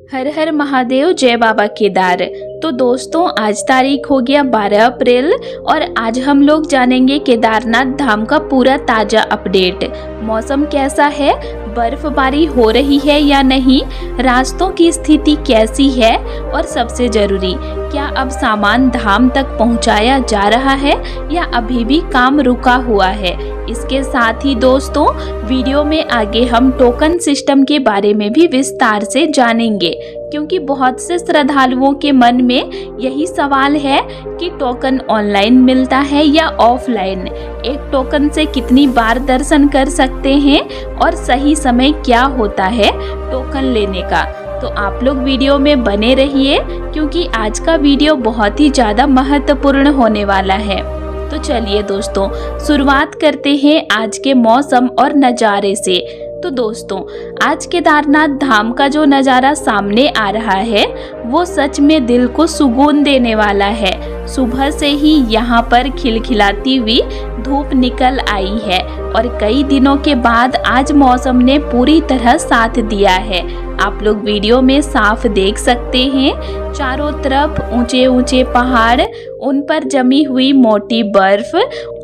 हर हर महादेव, जय बाबा केदार। तो दोस्तों, आज तारीख हो गया 12 अप्रैल और आज हम लोग जानेंगे केदारनाथ धाम का पूरा ताज़ा अपडेट। मौसम कैसा है, बर्फबारी हो रही है या नहीं, रास्तों की स्थिति कैसी है और सबसे ज़रूरी, क्या अब सामान धाम तक पहुंचाया जा रहा है या अभी भी काम रुका हुआ है। इसके साथ ही दोस्तों, वीडियो में आगे हम टोकन सिस्टम के बारे में भी विस्तार से जानेंगे, क्योंकि बहुत से श्रद्धालुओं के मन में यही सवाल है कि टोकन ऑनलाइन मिलता है या ऑफलाइन, एक टोकन से कितनी बार दर्शन कर सकते हैं और सही समय क्या होता है टोकन लेने का। तो आप लोग वीडियो में बने रहिए, क्योंकि आज का वीडियो बहुत ही ज़्यादा महत्वपूर्ण होने वाला है। तो चलिए दोस्तों, शुरुआत करते हैं आज के मौसम और नज़ारे से। तो दोस्तों, आज केदारनाथ धाम का जो नज़ारा सामने आ रहा है वो सच में दिल को सुकून देने वाला है। सुबह से ही यहाँ पर खिलखिलाती हुई धूप निकल आई है और कई दिनों के बाद आज मौसम ने पूरी तरह साथ दिया है। आप लोग वीडियो में साफ देख सकते हैं, चारों तरफ ऊंचे ऊंचे पहाड़, उन पर जमी हुई मोटी बर्फ,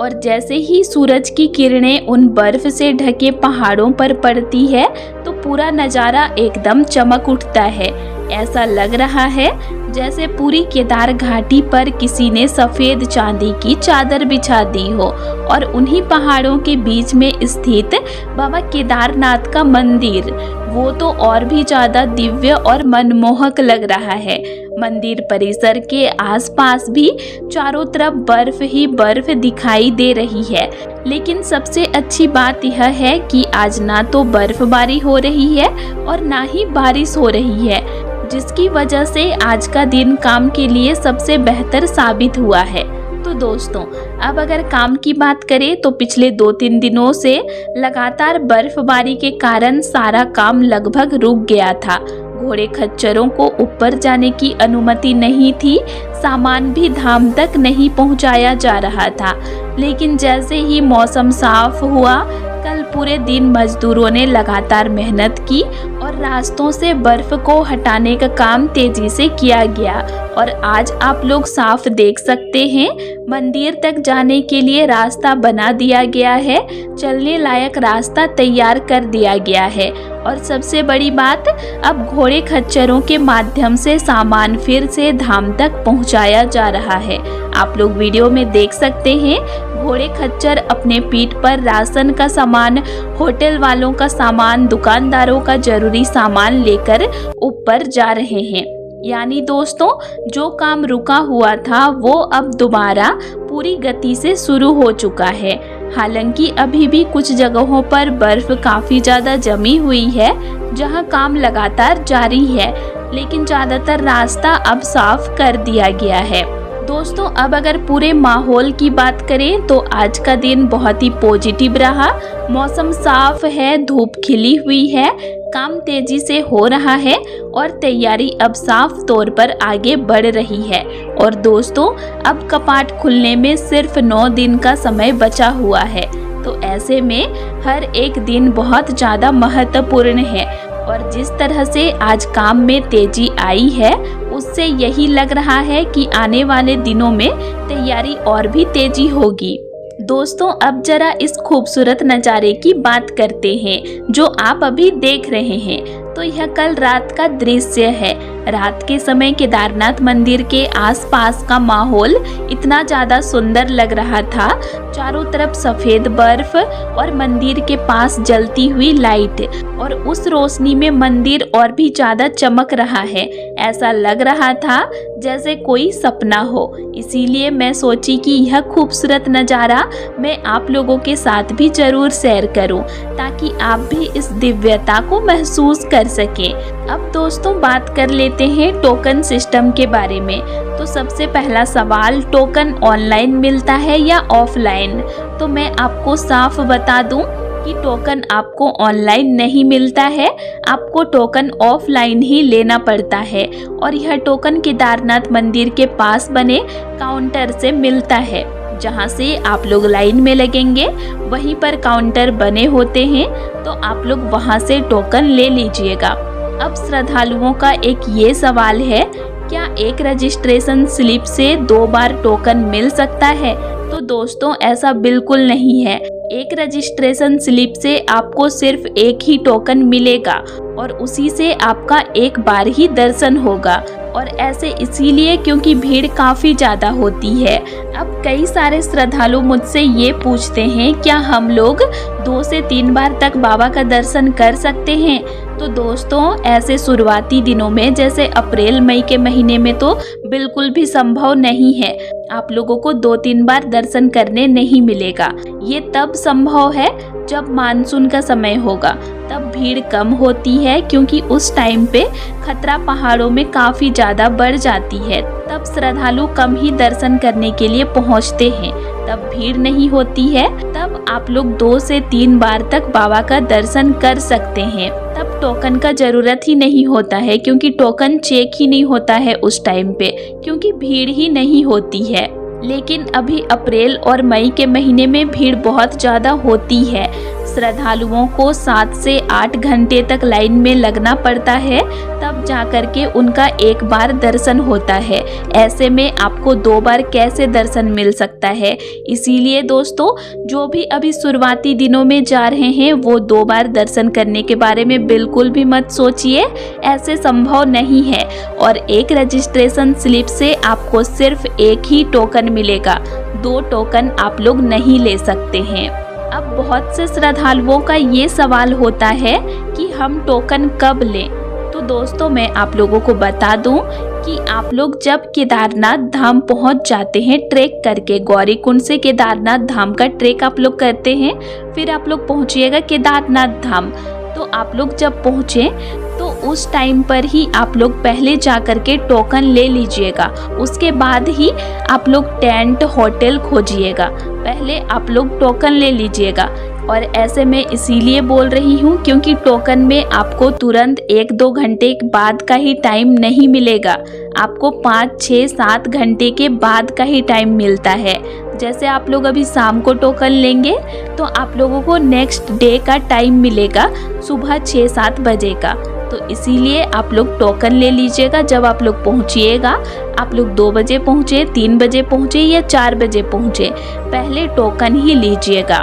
और जैसे ही सूरज की किरणें उन बर्फ से ढके पहाड़ों पर पड़ती है तो पूरा नज़ारा एकदम चमक उठता है। ऐसा लग रहा है जैसे पूरी केदार घाटी पर किसी ने सफ़ेद चांदी की चादर बिछा दी हो और उन्हीं पहाड़ों के बीच में स्थित बाबा केदारनाथ का मंदिर वो तो और भी ज़्यादा दिव्य और मनमोहक लग रहा है। मंदिर परिसर के आसपास भी चारों तरफ बर्फ ही बर्फ दिखाई दे रही है। लेकिन सबसे अच्छी बात यह है कि आज ना तो बर्फबारी हो रही है और ना ही बारिश हो रही है, जिसकी वजह से आज का दिन काम के लिए सबसे बेहतर साबित हुआ है। तो दोस्तों, अब अगर काम की बात करें तो पिछले 2-3 दिनों से लगातार बर्फबारी के कारण सारा काम लगभग रुक गया था। घोड़े खच्चरों को ऊपर जाने की अनुमति नहीं थी, सामान भी धाम तक नहीं पहुंचाया जा रहा था। लेकिन जैसे ही मौसम साफ हुआ, कल पूरे दिन मजदूरों ने लगातार मेहनत की और रास्तों से बर्फ को हटाने का काम तेजी से किया गया और आज आप लोग साफ देख सकते हैं, मंदिर तक जाने के लिए रास्ता बना दिया गया है, चलने लायक रास्ता तैयार कर दिया गया है। और सबसे बड़ी बात, अब घोड़े खच्चरों के माध्यम से सामान फिर से धाम तक पहुंचाया जा रहा है। आप लोग वीडियो में देख सकते हैं, घोड़े खच्चर अपने पीठ पर राशन का सामान, होटल वालों का सामान, दुकानदारों का जरूरी सामान लेकर ऊपर जा रहे हैं। यानी दोस्तों, जो काम रुका हुआ था वो अब दोबारा पूरी गति से शुरू हो चुका है। हालांकि अभी भी कुछ जगहों पर बर्फ काफ़ी ज़्यादा जमी हुई है, जहां काम लगातार जारी है, लेकिन ज़्यादातर रास्ता अब साफ कर दिया गया है। दोस्तों, अब अगर पूरे माहौल की बात करें तो आज का दिन बहुत ही पॉजिटिव रहा। मौसम साफ है, धूप खिली हुई है, काम तेजी से हो रहा है और तैयारी अब साफ तौर पर आगे बढ़ रही है। और दोस्तों, अब कपाट खुलने में सिर्फ 9 दिन का समय बचा हुआ है। तो ऐसे में हर एक दिन बहुत ज़्यादा महत्वपूर्ण है और जिस तरह से आज काम में तेजी आई है, उससे यही लग रहा है कि आने वाले दिनों में तैयारी और भी तेजी होगी। दोस्तों, अब जरा इस खूबसूरत नज़ारे की बात करते हैं जो आप अभी देख रहे हैं। तो यह कल रात का दृश्य है। रात के समय केदारनाथ मंदिर के आसपास का माहौल इतना ज़्यादा सुंदर लग रहा था। चारों तरफ सफ़ेद बर्फ और मंदिर के पास जलती हुई लाइट, और उस रोशनी में मंदिर और भी ज़्यादा चमक रहा है। ऐसा लग रहा था जैसे कोई सपना हो। इसीलिए मैं सोची कि यह खूबसूरत नज़ारा मैं आप लोगों के साथ भी ज़रूर शेयर करूं, ताकि आप भी इस दिव्यता को महसूस कर सकें। अब दोस्तों, बात कर लेते हैं टोकन सिस्टम के बारे में। तो सबसे पहला सवाल, टोकन ऑनलाइन मिलता है या ऑफलाइन? तो मैं आपको साफ बता दूं कि टोकन आपको ऑनलाइन नहीं मिलता है, आपको टोकन ऑफलाइन ही लेना पड़ता है। और यह टोकन केदारनाथ मंदिर के पास बने काउंटर से मिलता है। जहां से आप लोग लाइन में लगेंगे वहीं पर काउंटर बने होते हैं, तो आप लोग वहां से टोकन ले लीजिएगा। अब श्रद्धालुओं का एक ये सवाल है, क्या एक रजिस्ट्रेशन स्लिप से 2 बार टोकन मिल सकता है? तो दोस्तों ऐसा बिल्कुल नहीं है। एक रजिस्ट्रेशन स्लिप से आपको सिर्फ एक ही टोकन मिलेगा और उसी से आपका एक बार ही दर्शन होगा, और ऐसे इसीलिए क्योंकि भीड़ काफ़ी ज़्यादा होती है। अब कई सारे श्रद्धालु मुझसे ये पूछते हैं, क्या हम लोग 2 से 3 बार तक बाबा का दर्शन कर सकते हैं? तो दोस्तों ऐसे शुरुआती दिनों में जैसे अप्रैल मई के महीने में तो बिल्कुल भी संभव नहीं है। आप लोगों को 2-3 बार दर्शन करने नहीं मिलेगा। ये तब संभव है जब मानसून का समय होगा, तब भीड़ कम होती है क्योंकि उस टाइम पे खतरा पहाड़ों में काफ़ी ज़्यादा बढ़ जाती है। तब श्रद्धालु कम ही दर्शन करने के लिए पहुंचते हैं, तब भीड़ नहीं होती है। तब आप लोग 2 से 3 बार तक बाबा का दर्शन कर सकते हैं। तब टोकन का ज़रूरत ही नहीं होता है क्योंकि टोकन चेक ही नहीं होता है उस टाइम पे, क्योंकि भीड़ ही नहीं होती है। लेकिन अभी अप्रैल और मई के महीने में भीड़ बहुत ज़्यादा होती है। श्रद्धालुओं को 7 से 8 घंटे तक लाइन में लगना पड़ता है, तब जाकर के उनका एक बार दर्शन होता है। ऐसे में आपको 2 बार कैसे दर्शन मिल सकता है? इसीलिए दोस्तों जो भी अभी शुरुआती दिनों में जा रहे हैं वो 2 बार दर्शन करने के बारे में बिल्कुल भी मत सोचिए, ऐसे संभव नहीं है। और एक रजिस्ट्रेशन स्लिप से आपको सिर्फ एक ही टोकन मिलेगा, 2 टोकन आप लोग नहीं ले सकते हैं। अब बहुत से श्रद्धालुओं का ये सवाल होता है कि हम टोकन कब लें? तो दोस्तों मैं आप लोगों को बता दूं कि आप लोग जब केदारनाथ धाम पहुंच जाते हैं ट्रैक करके, गौरीकुंड से केदारनाथ धाम का ट्रैक आप लोग करते हैं, फिर आप लोग पहुंचिएगा केदारनाथ धाम। तो आप लोग जब पहुँचे तो उस टाइम पर ही आप लोग पहले जा कर के टोकन ले लीजिएगा, उसके बाद ही आप लोग टेंट होटल खोजिएगा। पहले आप लोग टोकन ले लीजिएगा। और ऐसे मैं इसीलिए बोल रही हूँ क्योंकि टोकन में आपको तुरंत 1-2 घंटे बाद का ही टाइम नहीं मिलेगा, आपको 5, 6, 7 घंटे के बाद का ही टाइम मिलता है। जैसे आप लोग अभी शाम को टोकन लेंगे तो आप लोगों को नेक्स्ट डे का टाइम मिलेगा सुबह 6-7 बजे का। तो इसीलिए आप लोग टोकन ले लीजिएगा। जब आप लोग पहुँचिएगा, आप लोग 2 बजे पहुँचे, 3 बजे पहुँचे या 4 बजे पहुँचे, पहले टोकन ही लीजिएगा।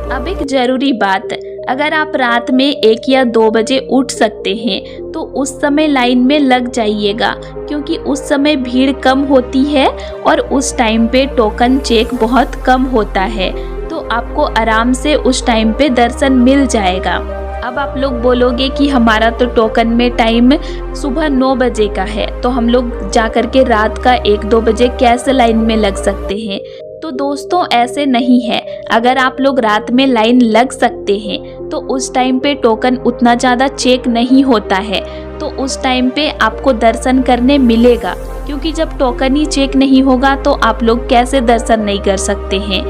अब एक ज़रूरी बात, अगर आप रात में 1 या 2 बजे उठ सकते हैं तो उस समय लाइन में लग जाइएगा, क्योंकि उस समय भीड़ कम होती है और उस टाइम पे टोकन चेक बहुत कम होता है, तो आपको आराम से उस टाइम पे दर्शन मिल जाएगा। अब आप लोग बोलोगे कि हमारा तो टोकन में टाइम सुबह 9 बजे का है, तो हम लोग जा कर के रात का 1-2 बजे कैसे लाइन में लग सकते हैं? तो दोस्तों ऐसे नहीं है। अगर आप लोग रात में लाइन लग सकते हैं तो उस टाइम पे टोकन उतना ज़्यादा चेक नहीं होता है, तो उस टाइम पे आपको दर्शन करने मिलेगा, क्योंकि जब टोकन ही चेक नहीं होगा तो आप लोग कैसे दर्शन नहीं कर सकते हैं।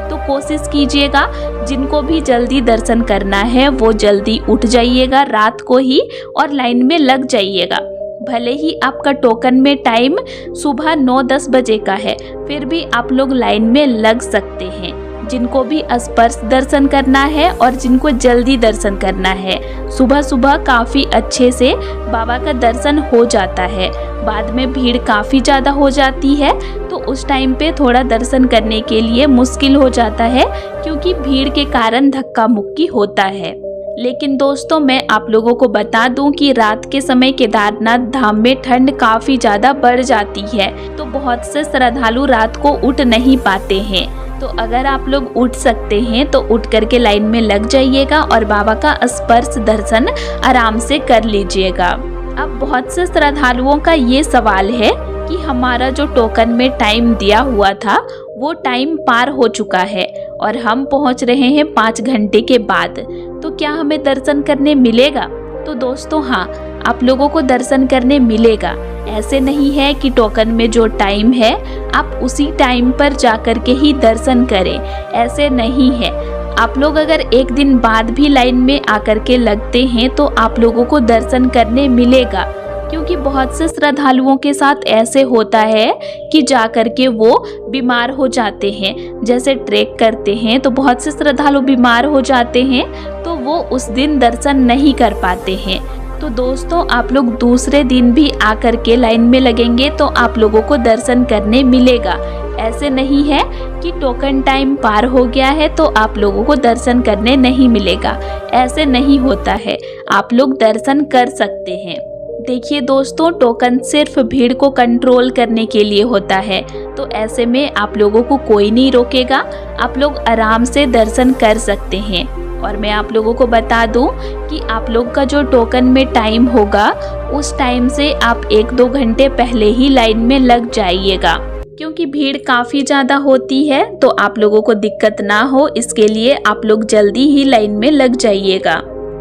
तो कोशिश कीजिएगा, जिनको भी जल्दी दर्शन करना है वो जल्दी उठ जाइएगा रात को ही और लाइन में लग जाइएगा। भले ही आपका टोकन में टाइम सुबह 9-10 बजे का है, फिर भी आप लोग लाइन में लग सकते हैं। जिनको भी स्पर्श दर्शन करना है और जिनको जल्दी दर्शन करना है, सुबह सुबह काफ़ी अच्छे से बाबा का दर्शन हो जाता है। बाद में भीड़ काफ़ी ज़्यादा हो जाती है तो उस टाइम पे थोड़ा दर्शन करने के लिए मुश्किल हो जाता है, क्योंकि भीड़ के कारण धक्का मुक्की होता है। लेकिन दोस्तों मैं आप लोगों को बता दूं कि रात के समय केदारनाथ धाम में ठंड काफ़ी ज़्यादा बढ़ जाती है, तो बहुत से श्रद्धालु रात को उठ नहीं पाते हैं। तो अगर आप लोग उठ सकते हैं तो उठ करके लाइन में लग जाइएगा और बाबा का स्पर्श दर्शन आराम से कर लीजिएगा। अब बहुत से श्रद्धालुओं का ये सवाल है कि हमारा जो टोकन में टाइम दिया हुआ था वो टाइम पार हो चुका है और हम पहुंच रहे हैं 5 घंटे के बाद, तो क्या हमें दर्शन करने मिलेगा? तो दोस्तों हाँ, आप लोगों को दर्शन करने मिलेगा। ऐसे नहीं है कि टोकन में जो टाइम है आप उसी टाइम पर जाकर के ही दर्शन करें, ऐसे नहीं है। आप लोग अगर एक दिन बाद भी लाइन में आकर के लगते हैं तो आप लोगों को दर्शन करने मिलेगा, क्योंकि बहुत से श्रद्धालुओं के साथ ऐसे होता है कि जाकर के वो बीमार हो जाते हैं। जैसे ट्रैक करते हैं तो बहुत से श्रद्धालु बीमार हो जाते हैं, तो वो उस दिन दर्शन नहीं कर पाते हैं। तो दोस्तों आप लोग दूसरे दिन भी आकर के लाइन में लगेंगे तो आप लोगों को दर्शन करने मिलेगा। ऐसे नहीं है कि टोकन टाइम पार हो गया है तो आप लोगों को दर्शन करने नहीं मिलेगा, ऐसे नहीं होता है, आप लोग दर्शन कर सकते हैं। देखिए दोस्तों, टोकन सिर्फ भीड़ को कंट्रोल करने के लिए होता है, तो ऐसे में आप लोगों को कोई नहीं रोकेगा, आप लोग आराम से दर्शन कर सकते हैं। और मैं आप लोगों को बता दूं कि आप लोग का जो टोकन में टाइम होगा उस टाइम से आप 1-2 घंटे पहले ही लाइन में लग जाइएगा, क्योंकि भीड़ काफ़ी ज़्यादा होती है, तो आप लोगों को दिक्कत ना हो इसके लिए आप लोग जल्दी ही लाइन में लग जाइएगा।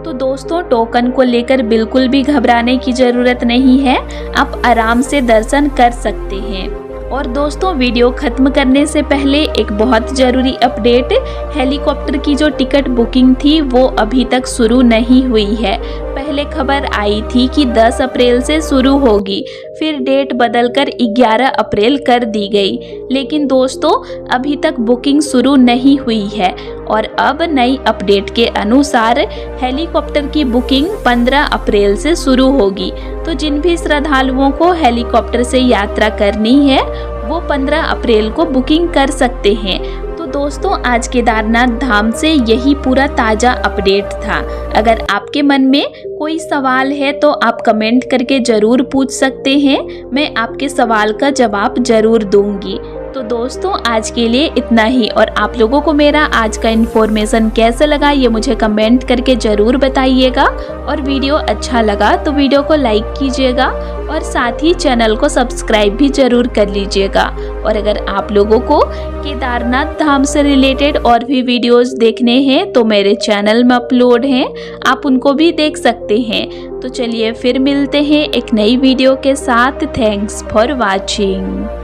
तो दोस्तों टोकन को लेकर बिल्कुल भी घबराने की ज़रूरत नहीं है, आप आराम से दर्शन कर सकते हैं। और दोस्तों वीडियो ख़त्म करने से पहले एक बहुत ज़रूरी अपडेट, हेलीकॉप्टर की जो टिकट बुकिंग थी वो अभी तक शुरू नहीं हुई है। पहले खबर आई थी कि 10 अप्रैल से शुरू होगी, फिर डेट बदलकर 11 अप्रैल कर दी गई, लेकिन दोस्तों अभी तक बुकिंग शुरू नहीं हुई है। और अब नई अपडेट के अनुसार हेलीकॉप्टर की बुकिंग 15 अप्रैल से शुरू होगी। तो जिन भी श्रद्धालुओं को हेलीकॉप्टर से यात्रा करनी है वो 15 अप्रैल को बुकिंग कर सकते हैं। तो दोस्तों आज केदारनाथ धाम से यही पूरा ताज़ा अपडेट था। अगर आपके मन में कोई सवाल है तो आप कमेंट करके ज़रूर पूछ सकते हैं, मैं आपके सवाल का जवाब ज़रूर दूंगी। तो दोस्तों आज के लिए इतना ही, और आप लोगों को मेरा आज का इन्फॉर्मेशन कैसा लगा ये मुझे कमेंट करके ज़रूर बताइएगा। और वीडियो अच्छा लगा तो वीडियो को लाइक कीजिएगा और साथ ही चैनल को सब्सक्राइब भी ज़रूर कर लीजिएगा। और अगर आप लोगों को केदारनाथ धाम से रिलेटेड और भी वीडियोस देखने हैं तो मेरे चैनल में अपलोड हैं, आप उनको भी देख सकते हैं। तो चलिए फिर मिलते हैं एक नई वीडियो के साथ। Thanks for watching.